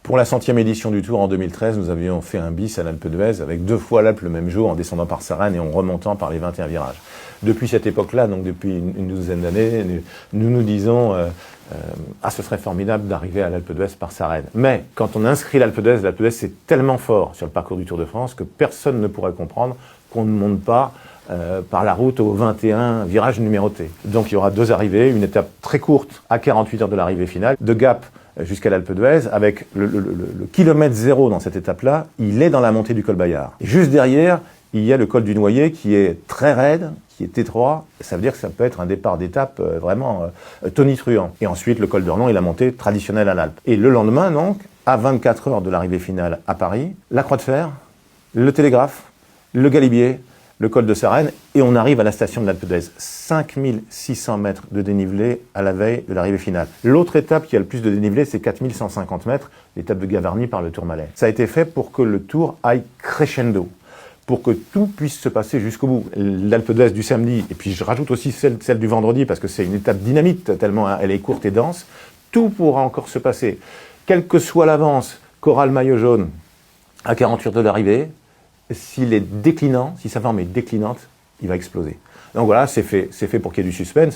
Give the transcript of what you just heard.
Pour la 100e édition du Tour en 2013, nous avions fait un bis à l'Alpe d'Huez avec 2 fois l'Alpe le même jour en descendant par Sarenne et en remontant par les 21 virages. Depuis cette époque-là, donc depuis une douzaine d'années, nous nous disons ce serait formidable d'arriver à l'Alpe d'Huez par Sarenne. Mais quand on inscrit l'Alpe d'Huez c'est tellement fort sur le parcours du Tour de France que personne ne pourrait comprendre qu'on ne monte pas par la route aux 21 virages numérotés. Donc il y aura 2 arrivées, une étape très courte à 48 heures de l'arrivée finale, de Gap jusqu'à l'Alpe d'Huez, avec le kilomètre zéro dans cette étape-là, il est dans la montée du col Bayard. Et juste derrière, il y a le col du Noyer qui est très raide, qui est étroit, ça veut dire que ça peut être un départ d'étape vraiment tonitruant. Et ensuite, le col d'Ornon et la montée traditionnelle à l'Alpe. Et le lendemain, donc, à 24 heures de l'arrivée finale à Paris, la Croix de Fer, le Télégraphe, le Galibier, le col de Sarenne, et on arrive à la station de l'Alpe d'Huez. 5600 mètres de dénivelé à la veille de l'arrivée finale. L'autre étape qui a le plus de dénivelé, c'est 4150 mètres, l'étape de Gavarnie par le Tourmalet. Ça a été fait pour que le Tour aille crescendo, pour que tout puisse se passer jusqu'au bout. L'Alpe d'Huez du samedi, et puis je rajoute aussi celle du vendredi, parce que c'est une étape dynamite, tellement elle est courte et dense, tout pourra encore se passer. Quelle que soit l'avance qu'aura le maillot jaune à 48 heures de l'arrivée, s'il est déclinant, si sa forme est déclinante, il va exploser. Donc voilà, c'est fait pour qu'il y ait du suspense.